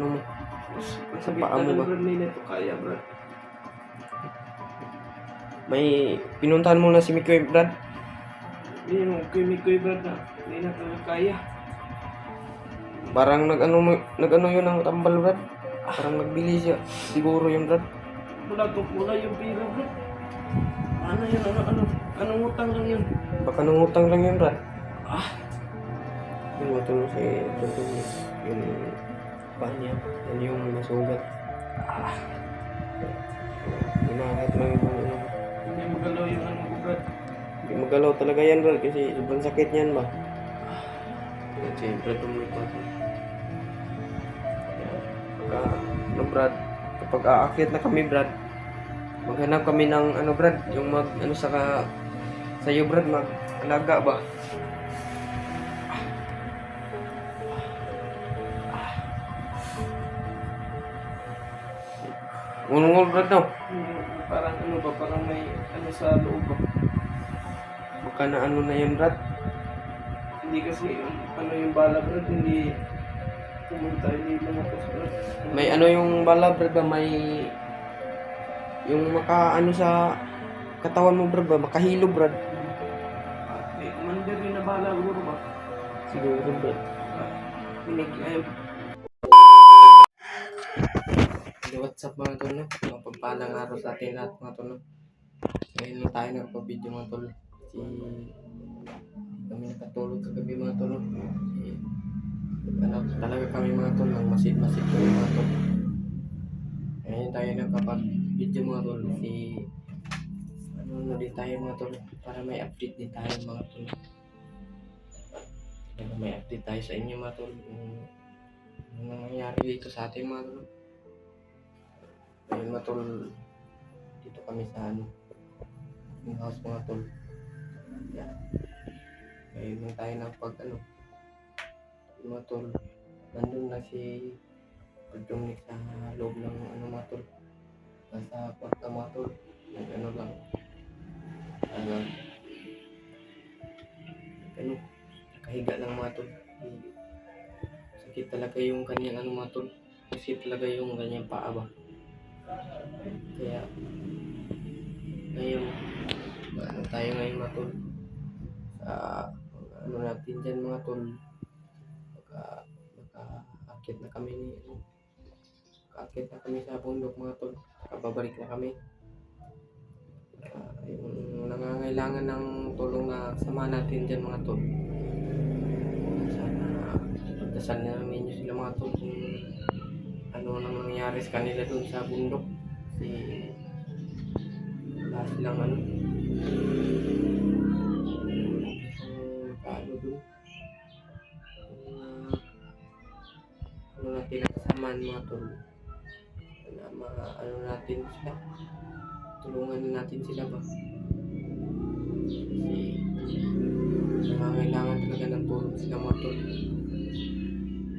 mo. Sa paa mo ba? Kaya, Brad. May pinuntahan mo na si Mikoy, Brad? Yun, Mikoy, Brad, na hindi na talaga kaya. Parang nag-ano yun ang tambal, Brad. Parang nagbili siya. Siguro yun, Brad. Wala yung pira, Brad. Ano yun, anong utang lang yun? Baka nangutang lang yun, Brad. Yung matulog si Dr. Yung paa niya. Yan yung masugat. Hinahit lang yung ano. Hindi magalaw yung ano ko, Brad. Hindi magalaw talaga yan, Brad. Kasi sobrang sakit niyan ba? Siyempre tumulipot. Brad, kapag aakyat na kami, Brad, maghanap kami ng Brad, yung sa'yo, Brad, mag-alaga ba? Ngul-ngul, Brad, no? Parang parang may sa loob ba? Baka na na yan, Brad. Hindi kasi yung bala, Brad, hindi pumunta, hindi lumapos, Brad. May yung bala, Brad, ba? May yung sa katawan mo, Brad, ba? Makahilo, Brad. Commander yung nabala, siguro ba? Siguro, Brad. What's up, mga tol, no? Mapagpalang araw sa atin lahat, mga tol, no? Ngayon lang tayo nagpa-video, mga tol. Kasi kami nakatulog kagabi, mga tol, no? Kasi talaga kami, mga tol, ng masid-masid kami, mga tol. Ngayon tayo nagpapag-video, mga tol. Kasi na din tayo, mga tol, para may update din tayo, mga tol. May update tayo sa inyo, mga tol. Ano nangyayari dito sa ating, mga tol. Ayun, mga tol, dito kami sa yung house, mga tol. Yeah. Ngayon lang tayo mga tol, nandun na si Dominic sa loob ng mga tol. Nasa kwarta, mga tol. Lang. Nakahiga lang, mga tol. Sakit talaga yung kanyang mga tol. Sakit talaga yung kanyang paa ba. Kaya ngayon tayo ngayon, mga tol, sa natin dyan, mga tol. Maka-akit na kami maka-akit na kami sa bundok, mga tol. Babalik na kami. Yung nangangailangan ng tulong na sama natin dyan, mga tol. Sana pagdasal na ninyo sila, mga tol, kung ano nang nangyari sa kanila dun sa bundok. Kasi wala silang dun natin nakasamaan, mga tol. Natin sila, tulungan natin sila ba, kasi nangangailangan talaga ng tulong sila, mga tol.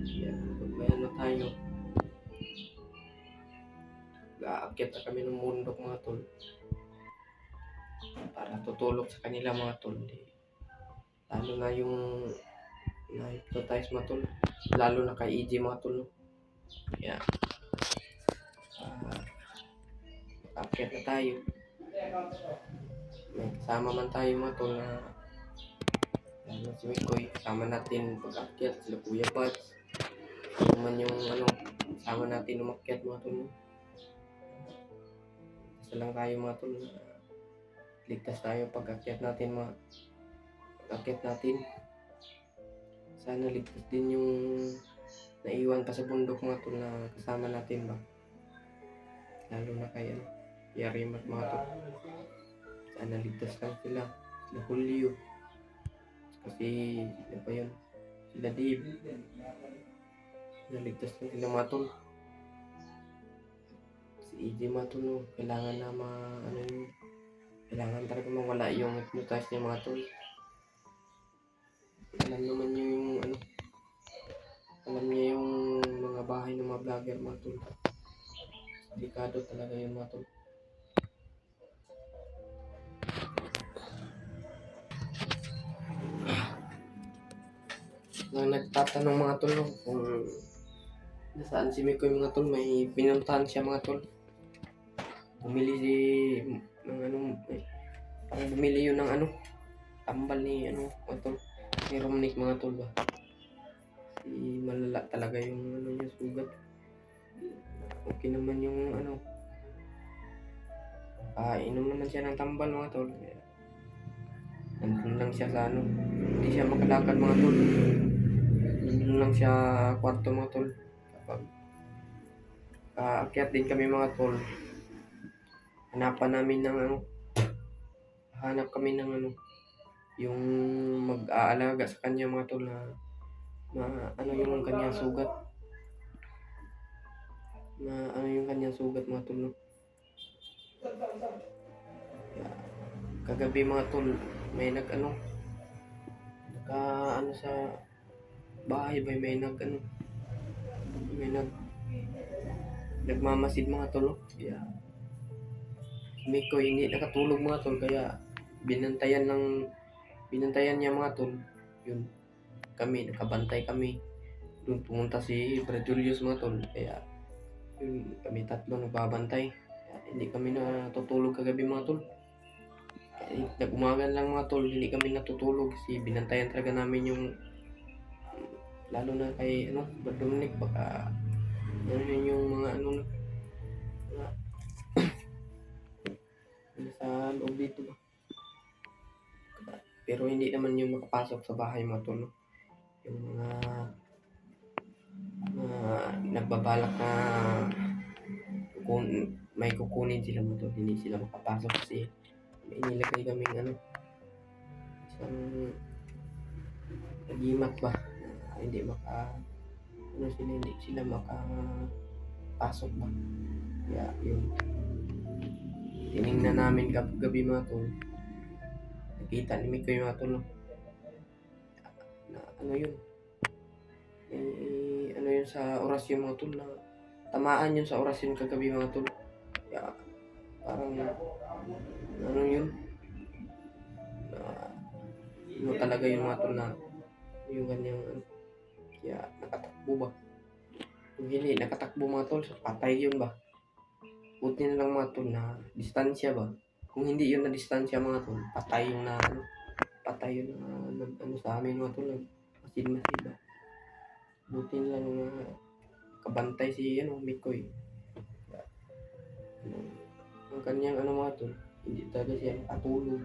Kaya pag may tayo, aakyat na kami ng bundok, mga tol, para tutulog sa kanila, mga tol. Lalo na yung na-hypnotize, mga tol, lalo na kay EJ, mga tol. Kaya aakyat na tayo. May kasama man tayo, mga tol, na lalo si Mikoy, kasama natin pag-akyat, sila Kuya Pats. Man yung kasama natin umakyat, mga tol. Isa lang tayo, mga tol, ligtas tayo pag-akyat natin, sana ligtas din yung naiwan pa sa bundok, mga tol, na kasama natin ba, lalo na kay Yarimat, mga tol. Sana ligtas lang sila Julio, kasi sila pa yun, sila Dave, naligtas lang sila, mga tol. Si EJ, mga tol, no? Kailangan na kailangan talaga mawala yung hypnotize niya, mga tol. Alam naman niyo yung alam niya yung mga bahay ng mga vlogger, mga tol. Delikado talaga yun, mga tol. Na nagtatanong, mga tol, kung Nasaan si Mikoy mga tol, may pinuntahan siya mga tol. Bumili ng ano, parang bumili yun ng ano, tambal ni ano, mga tol. Ni Romnick mga tol ba. Si malala talaga yung ano niya, sugat. Okay naman yung ano, inom naman siya ng tambal mga tol. Nandun lang siya sa ano, hindi siya makalakad mga tol. Nandun lang siya kwarto mga tol. Kapag aakyat din kami mga tol, hanapan namin ng ano, hanap kami ng ano, yung mag-aalaga sa kanya mga tol na ano yung kanyang sugat. Na ano yung kanyang sugat mga tol. No? Kagabi mga tol, may nag ano, ano sa bahay ba, may nag ano, may nagmamasid mga tol. No? Kaya Miko hindi nakatulog mga tol, kaya binantayan niya mga tol. Yun, kami nakabantay kami. Doon pumunta si Brad Julius mga tol, kaya yun, kami tatlo nagbabantay. Kaya hindi kami natutulog kagabi mga tol. Kaya nag-umagan lang mga tol, hindi kami natutulog kasi binantayan talaga namin yung lalo na kay ano, Brad Dominic, baka ano yun yung mga ano na sa loob dito ba. Pero hindi naman yung makapasok sa bahay mga tol. No? Yung mga nagbabalak na may kukunin sila mga tol, hindi sila makapasok kasi may inilagay kaming ano, isang nagimat ba na hindi hindi sila makapasok ba. Kaya yun, tiningnan namin gabi mga tol, nakita ni Miko yung mga tol na ano yun, ano yun sa orasyon mga tol, na tamaan yun sa orasyon kagabi mga tol. Kaya parang ano yun, ano talaga yung mga tol na yung kanyang ano, kaya nakatakbo ba. Kung hindi nakatakbo mga tol, patay yun ba. Buti na lang mga tol na distansya ba. Kung hindi yun na distansya mga tol, patay yun na ano, patay yun na ano sa amin mga tol, masid ba. Buti na lang kabantay si ano, Mikoy. Ang kanyang ano mga tol, hindi talaga siya nakatulog.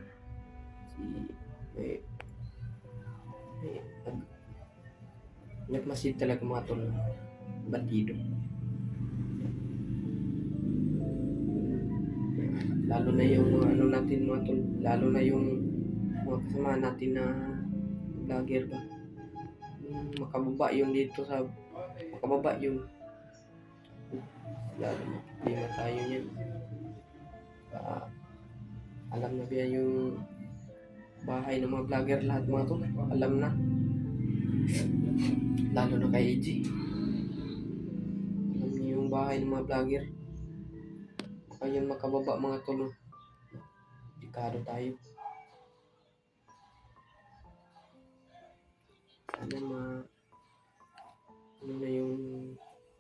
Nagmasid talaga mga tol na bandido. Lalo na yung mga ano natin mga tol, lalo na yung mga kasama natin na vlogger ba. Makababa yun dito sa, makababa yun. Lalo na, hindi na tayo yan. Alam na ba yung bahay ng mga vlogger, lahat mga tol, alam na. Lalo na kay AG. Alam niyo yung bahay ng mga vlogger. Baka yun makababa mga tol. Dekado tayo. Sana ano na yung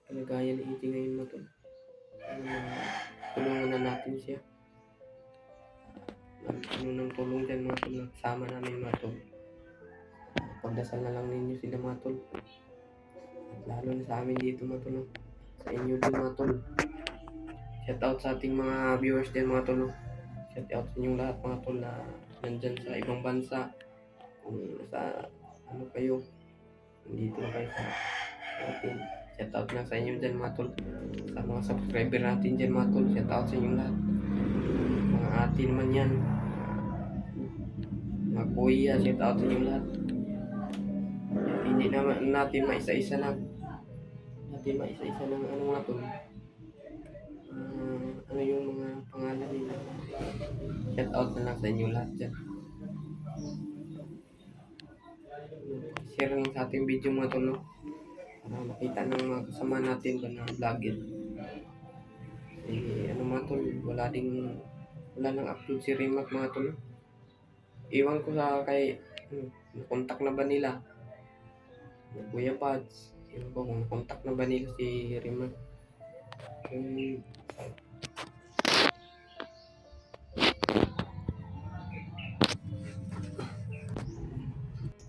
kalagayan ni AG ngayon mga tol. Sana tulungan na natin siya. Ano nang tulong dyan mga tol, kasama namin mga tol. Pagdasal na lang ninyo sila mga tol. Lalo na sa amin dito mga tol. Sa inyo din mga tol. Shout out sa ating mga viewers din mga tol. Shout out sa inyong lahat mga tol na nandyan sa ibang bansa. Kung sa ano kayo, nandito na kayo sa atin. Shout out na sa inyo dyan mga tol. Sa mga subscriber natin dyan mga tol. Shout out sa inyong lahat. Mga ate naman yan. Mga kuya, shout out sa inyong lahat. Hindi naman natin maisa-isa ng ano mga tol. Ano yung mga pangalan nila. Shout out na lang sa inyo lahat dyan. Share lang sa ating video mga tol, no? Para makita ng mga kasama natin ba na vlogger. Ano mga tol, wala nang upload si Rimac mga tol. Iwan ko sa kay contact na ba nila Kuya Pads, Yun ba kung contact na ba nila si Rimar? Yung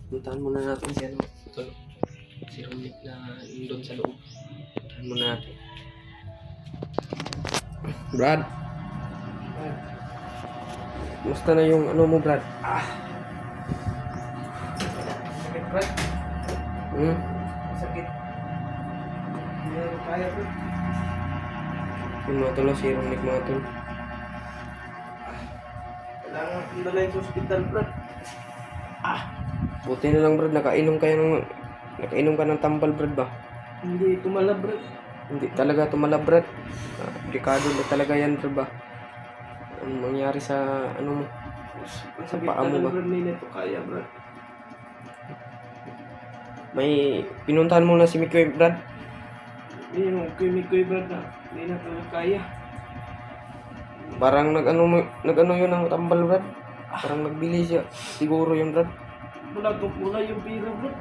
puntahan muna natin si ano, ito, si Romnick na yun doon sa loob. Puntahan muna natin. Brad, musta na yung ano mo, Brad? Sakit, Brad. Hmm? Sakit. Hindi na kaya, Brad. Yung mga tol, si Romnick mga tol. Kailangan kong dalhin sa ospital, Brad. Buti na lang, Brad, nakainom ka ng tambal, Brad ba? Hindi tumala, Brad. Hindi talaga tumala, Brad. Delikado na talaga yan, Brad ba? Ang mangyari sa ano mo? Ang Sa sakit paa mo talaga, ba? Brad. Hindi na ito kaya, Brad. May pinuntahan mo na si Mikoy, Brad? Hindi yung kuy-mikoy, Brad, na hindi na talaga kaya. Parang nag-ano yun ang tambal, Brad. Parang nagbili siya. Siguro yun, Brad. Wala kong kulay yung pira, Brad.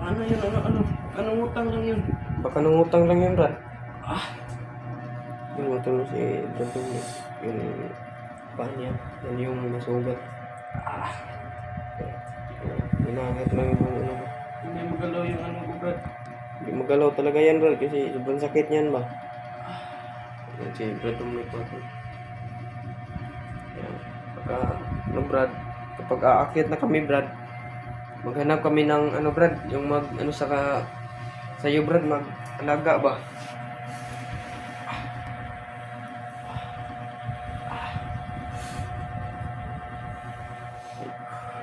Ano yun, anong utang lang yun? Baka nangutang lang yun, Brad. Yung matulog si Brad yung paa niya. Yan yung nasugat. Hinangit lang yung ano. Hindi magalaw yung ano ko, Brad. Hindi magalaw talaga yan, Brad. Kasi sobrang sakit niyan ba? Yan si Brad Romnick pa to. Yan. Baka, ano, Brad, kapag aakyat na kami, Brad, maghanap kami ng ano, Brad, yung sa'yo, Brad, mag-alaga ba?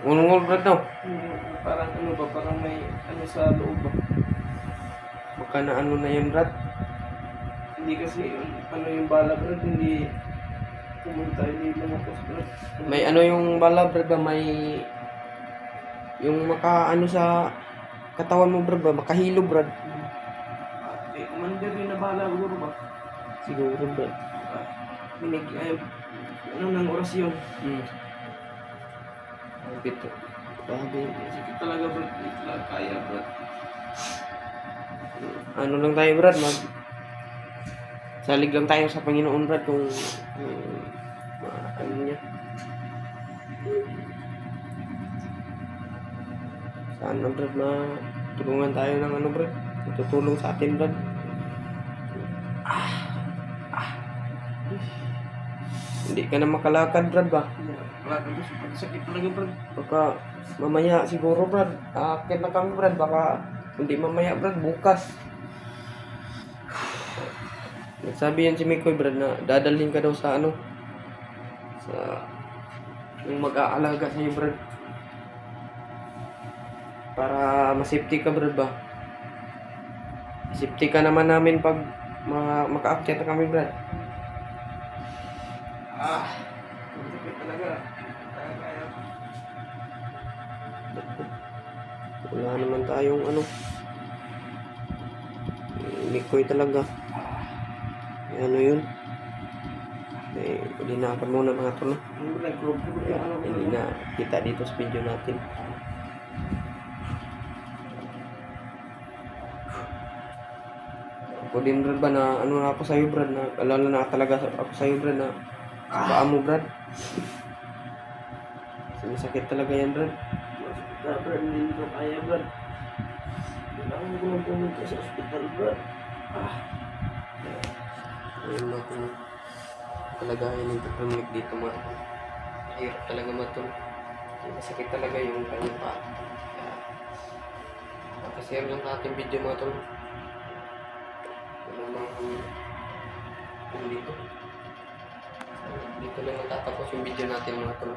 Ngulungol, Brad, no? Parang ano ba, parang may ano sa loob ba? Baka na ano na yan, Brad. Hindi kasi yung, ano yung bala, Brad, hindi pumunta, hindi lumapos, Brad. May ano yung bala, Brad, ba? May yung ano sa katawan mo, Brad, ba? Makahilo, Brad. Commander yung nabala, siguro ba? Siguro, Brad. Ano ng orasyon. Bito. Grabe. Sakit talaga, Brad. Hindi talaga kaya, Brad. Ano lang tayo, Brad, salig lang tayo sa Panginoon, Brad, kung ano niya. Sana, Brad, tulungan tayo ng ano, Brad. Tutulong sa atin, Brad. Hindi ka na makalakad, Brad, ba? Wala ka ba? Sakit talaga, Brad. Baka mamaya siguro, Brad. Aakyat na kami, Brad. Baka hindi mamaya, Brad. Bukas. Nagsabi yan si Mikoy, Brad, na dadalhin ka daw sa ano, sa yung mag-aalaga sa'yo, Brad. Para masafety ka, Brad, ba? Safety ka naman namin pag makaakyat na kami, Brad. Sakit talaga. Kaya. Wala naman tayong ano. Mikoy talaga. Ano yun? Linapan muna mga to, no? Hindi na kita dito sa video natin. Ako din, Brad, ba, na ano na ako sa'yo, Brad, na alala na talaga ako sa'yo, Brad, na sa paa mo, Brad. Sumasakit talaga yan, Brad. Brad, hindi ko kaya, Brad. Kailangan ko lang pumunta sa ospital, Brad. Ayun na kung kalagayan ng Romnick dito, mga tol. Hirap talaga, mga tol. Masakit talaga yung kanyang paa. Kaya, nakashare lang natin video, mga tol. Ano lang yung dito. Dito lang matatapos yung video natin, mga tol.